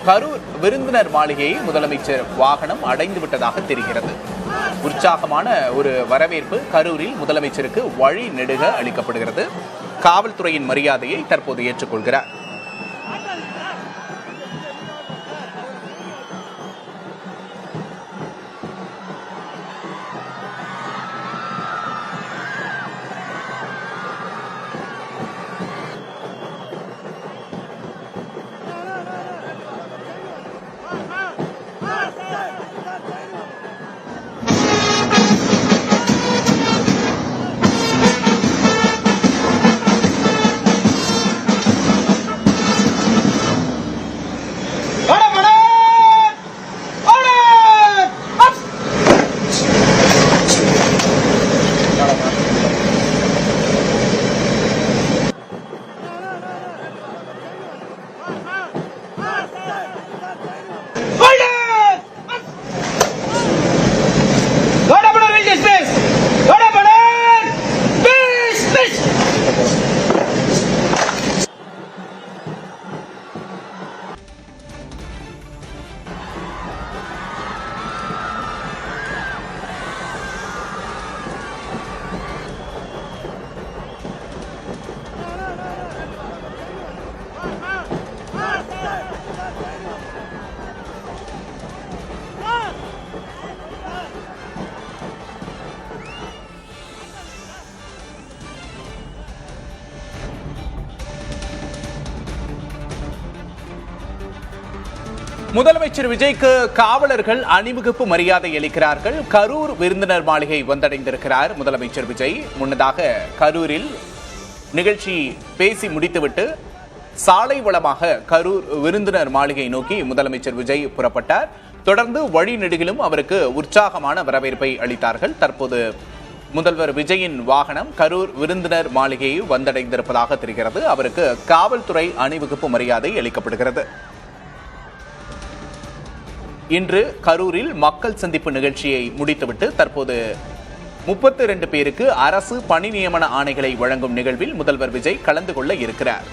கரூர் விருந்தினர் மாளிகையை முதலமைச்சர் வாகனம் அடைந்து விட்டதாக தெரிகிறது. உற்சாகமான ஒரு வரவேற்பு கரூரில் முதலமைச்சருக்கு வழி நெடுக அளிக்கப்படுகிறது. காவல்துறையின் மரியாதையை தற்போது ஏற்றுக்கொள்கிறார். முதலமைச்சர் விஜய்க்கு காவலர்கள் அணிவகுப்பு மரியாதை அளிக்கிறார்கள். கரூர் விருந்தினர் மாளிகை வந்தடைந்திருக்கிறார் முதலமைச்சர் விஜய். முன்னதாக கரூரில் நிகழ்ச்சி பேசி முடித்துவிட்டு சாலை வளமாக கரூர் விருந்தினர் மாளிகை நோக்கி முதலமைச்சர் விஜய் புறப்பட்டார். தொடர்ந்து வழி நெடுகிலும் அவருக்கு உற்சாகமான வரவேற்பை அளித்தார்கள். தற்போது முதல்வர் விஜயின் வாகனம் கரூர் விருந்தினர் மாளிகையை வந்தடைந்திருப்பதாக தெரிகிறது. அவருக்கு காவல்துறை அணிவகுப்பு மரியாதை அளிக்கப்படுகிறது. இன்று கரூரில் மக்கள் சந்திப்பு நிகழ்ச்சியை முடித்துவிட்டு தற்போது 32 பேருக்கு அரசு பணி நியமன ஆணைகளை வழங்கும் நிகழ்வில் முதல்வர் விஜய் கலந்து கொள்ள இருக்கிறார்.